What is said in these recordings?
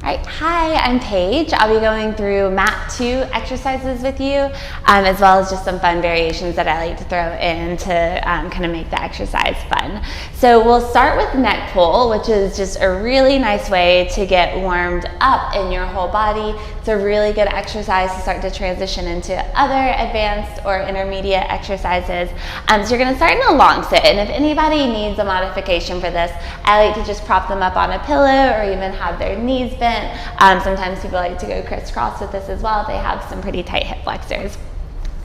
All right, hi, I'm Paige. I'll be going through mat 2 exercises with you, as well as just some fun variations that I like to throw in to kind of make the exercise fun. So we'll start with neck pull, which is just a really nice way to get warmed up in your whole body. It's a really good exercise to start to transition into other advanced or intermediate exercises. So you're gonna start in a long sit, and if anybody needs a modification for this, I like to just prop them up on a pillow or even have their knees bent. Sometimes people like to go crisscross with this as well. They have some pretty tight hip flexors.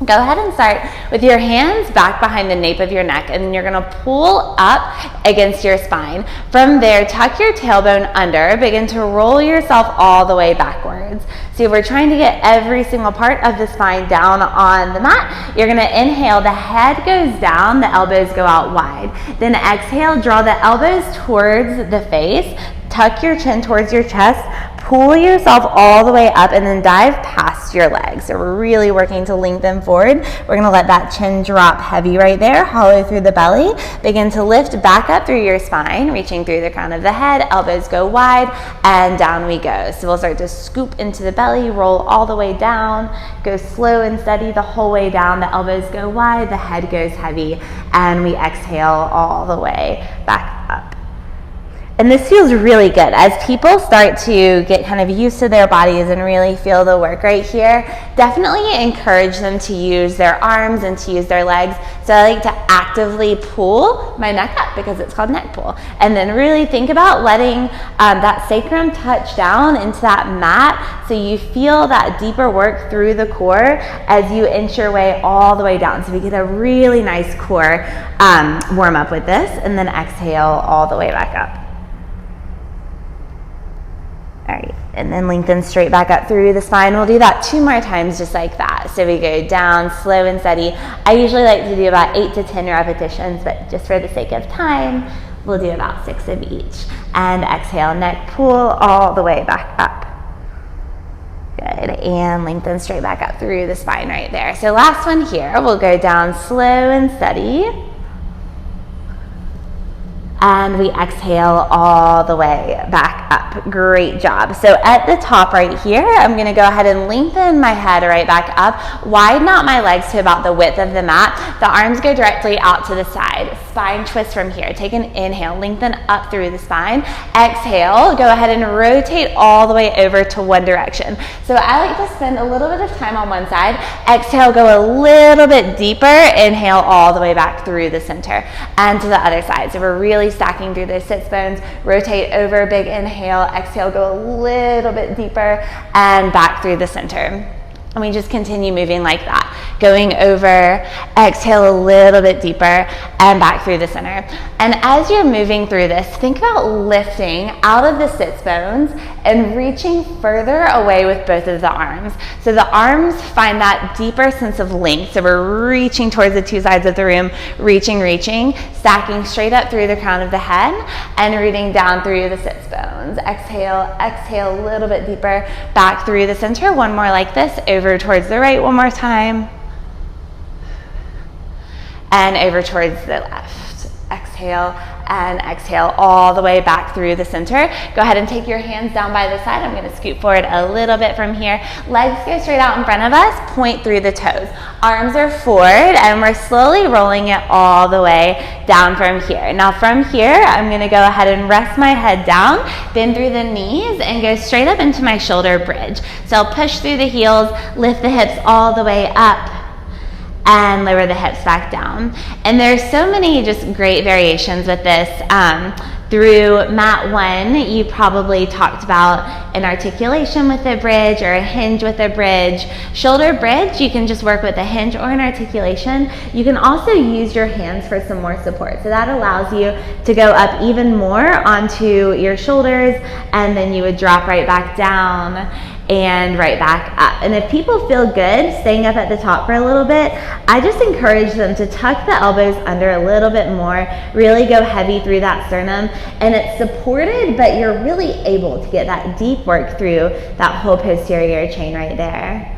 Go ahead and start with your hands back behind the nape of your neck, and then you're gonna pull up against your spine. From there, tuck your tailbone under, begin to roll yourself all the way backwards. So we're trying to get every single part of the spine down on the mat. You're gonna inhale, the head goes down, the elbows go out wide. Then exhale, draw the elbows towards the face, tuck your chin towards your chest, pull yourself all the way up, and then dive past your legs. So we're really working to lengthen forward. We're gonna let that chin drop heavy right there, hollow through the belly. Begin to lift back up through your spine, reaching through the crown of the head, elbows go wide, and down we go. So we'll start to scoop into the belly, roll all the way down, go slow and steady the whole way down. The elbows go wide, the head goes heavy, and we exhale all the way back up. And this feels really good. As people start to get kind of used to their bodies and really feel the work right here, definitely encourage them to use their arms and to use their legs. So I like to actively pull my neck up because it's called neck pull. And then really think about letting that sacrum touch down into that mat so you feel that deeper work through the core as you inch your way all the way down. So we get a really nice core warm up with this, and then exhale all the way back up. All right, and then lengthen straight back up through the spine. We'll do that 2 more times just like that. So we go down slow and steady. I usually like to do about 8 to 10 repetitions, but just for the sake of time, we'll do about 6 of each. And exhale, neck pull all the way back up. Good, and lengthen straight back up through the spine right there. So last one here, we'll go down slow and steady. And we exhale all the way back up. Great job. So at the top right here, I'm gonna go ahead and lengthen my head right back up, widen out my legs to about the width of the mat. The arms go directly out to the side. Spine twist from here. Take an inhale, lengthen up through the spine. Exhale, go ahead and rotate all the way over to one direction. So I like to spend a little bit of time on one side. Exhale, go a little bit deeper. Inhale all the way back through the center and to the other side. So we're really stacking through those sits bones. Rotate over, big inhale, exhale, go a little bit deeper and back through the center. And we just continue moving like that. Going over, exhale a little bit deeper and back through the center. And as you're moving through this, think about lifting out of the sits bones and reaching further away with both of the arms. So the arms find that deeper sense of length. So we're reaching towards the 2 sides of the room, reaching, stacking straight up through the crown of the head and rooting down through the sits bones. Exhale, exhale a little bit deeper, back through the center. One more like this, over towards the right one more time. And over towards the left. Exhale and exhale all the way back through the center. Go ahead and take your hands down by the side. I'm gonna scoot forward a little bit from here. Legs go straight out in front of us, point through the toes. Arms are forward, and we're slowly rolling it all the way down from here. Now from here, I'm gonna go ahead and rest my head down, bend through the knees, and go straight up into my shoulder bridge. So I'll push through the heels, lift the hips all the way up, and lower the hips back down. And there's so many just great variations with this. Through mat 1, you probably talked about an articulation with a bridge or a hinge with a bridge. Shoulder bridge, you can just work with a hinge or an articulation. You can also use your hands for some more support. So that allows you to go up even more onto your shoulders, and then you would drop right back down and right back up. And if people feel good staying up at the top for a little bit, I just encourage them to tuck the elbows under a little bit more, really go heavy through that sternum, and it's supported, but you're really able to get that deep work through that whole posterior chain right there.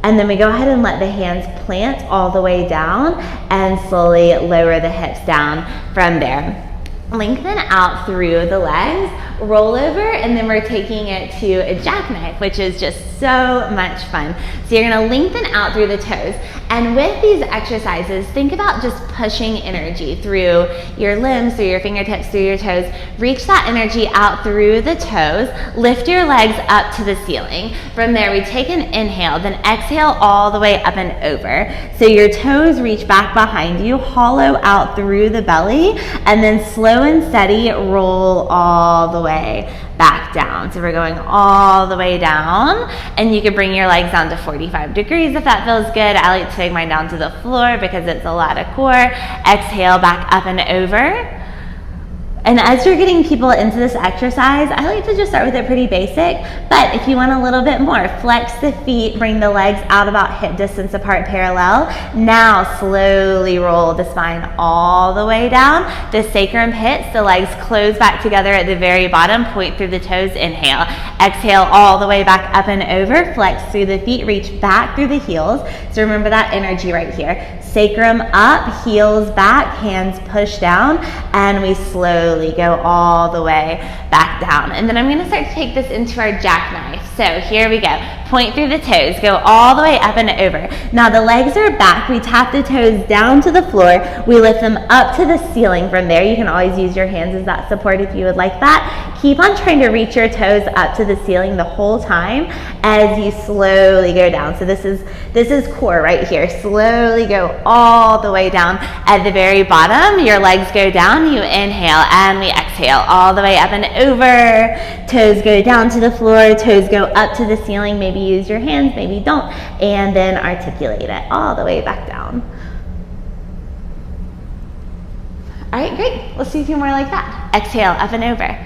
And then we go ahead and let the hands plant all the way down and slowly lower the hips down from there. Lengthen out through the legs, roll over, and then we're taking it to a jackknife, which is just so much fun. So you're gonna lengthen out through the toes. And with these exercises, think about just pushing energy through your limbs, through your fingertips, through your toes. Reach that energy out through the toes. Lift your legs up to the ceiling. From there, we take an inhale, then exhale all the way up and over. So your toes reach back behind you, hollow out through the belly, and then slow and steady roll all the way back down. So we're going all the way down, and you can bring your legs down to 45 degrees if that feels good. I like to take mine down to the floor because it's a lot of core. Exhale back up and over. And as you're getting people into this exercise, I like to just start with it pretty basic, but if you want a little bit more, flex the feet, bring the legs out about hip distance apart parallel. Now slowly roll the spine all the way down. The sacrum hits, the legs close back together at the very bottom, point through the toes, inhale. Exhale all the way back up and over, flex through the feet, reach back through the heels. So remember that energy right here. Sacrum up, heels back, hands push down, and we slowly go all the way back down. And then I'm gonna start to take this into our jackknife. So here we go. Point through the toes, go all the way up and over. Now the legs are back. We tap the toes down to the floor. We lift them up to the ceiling from there. You can always use your hands as that support if you would like that. Keep on trying to reach your toes up to the ceiling the whole time as you slowly go down. So this is core right here. Slowly go all the way down. At the very bottom, your legs go down, you inhale, and we exhale all the way up and over. Toes go down to the floor, toes go up to the ceiling. Maybe use your hands, maybe don't. And then articulate it all the way back down. All right, great. Let's do a few more like that. Exhale, up and over.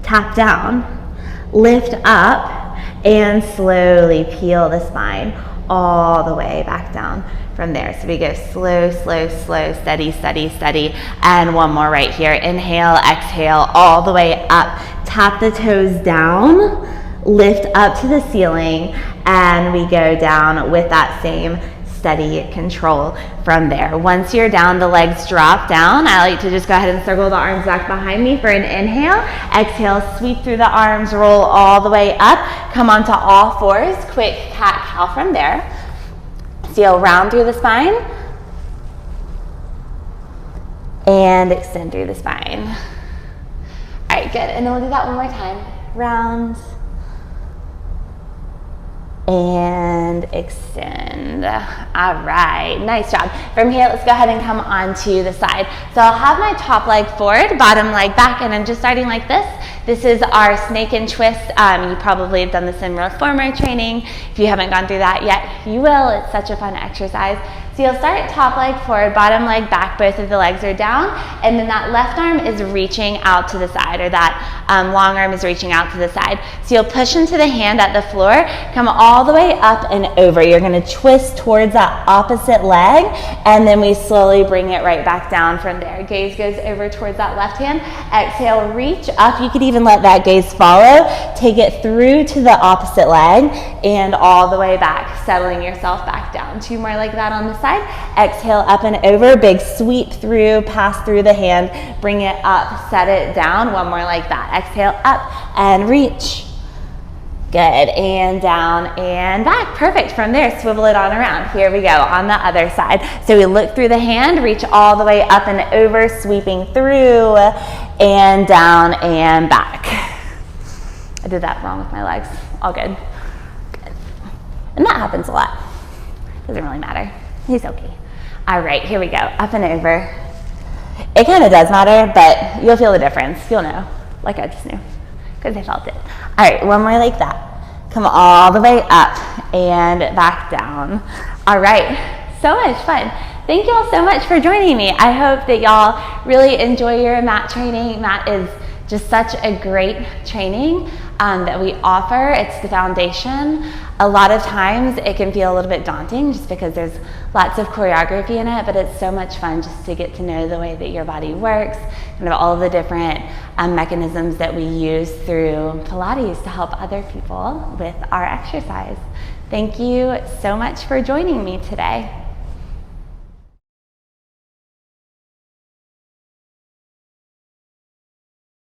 Tap down, lift up, and slowly peel the spine all the way back down from there. So we go slow, slow, slow, steady, steady, steady. And one more right here. Inhale, exhale, all the way up. Tap the toes down, lift up to the ceiling, and we go down with that same steady control from there. Once you're down, the legs drop down. I like to just go ahead and circle the arms back behind me for an inhale. Exhale, sweep through the arms, roll all the way up. Come onto all fours, quick cat-cow from there. Feel round through the spine. And extend through the spine. All right, good. And then we'll do that one more time. Round. And extend. All right, nice job. From here, let's go ahead and come onto the side. So I'll have my top leg forward, bottom leg back, and I'm just starting like this. This is our snake and twist. You probably have done this in reformer training. If you haven't gone through that yet, you will. It's such a fun exercise. So you'll start top leg forward, bottom leg back, both of the legs are down, and then that left arm is reaching out to the side, or that long arm is reaching out to the side. So you'll push into the hand at the floor, come all the way up and over. You're gonna twist towards that opposite leg, and then we slowly bring it right back down from there. Gaze goes over towards that left hand. Exhale, reach up. You could even let that gaze follow. Take it through to the opposite leg and all the way back, settling yourself back down. Two more like that on the side. Exhale, up and over. Big sweep through, pass through the hand, bring it up, set it down. One more like that. Exhale, up and reach. Good, and down and back. Perfect. From there, swivel it on around. Here we go on the other side. So we look through the hand, reach all the way up and over, sweeping through and down and back. I did that wrong with my legs. All good. Good. And that happens a lot. Doesn't really matter. He's okay. All right, here we go. Up and over. It kind of does matter, but you'll feel the difference. You'll know, like I just knew, because I felt it. All right, one more like that. Come all the way up and back down. All right, so much fun. Thank you all so much for joining me. I hope that y'all really enjoy your mat training. Mat is just such a great training that we offer. It's the foundation. A lot of times it can feel a little bit daunting just because there's lots of choreography in it, but it's so much fun just to get to know the way that your body works, kind of all of the different mechanisms that we use through Pilates to help other people with our exercise. Thank you so much for joining me today.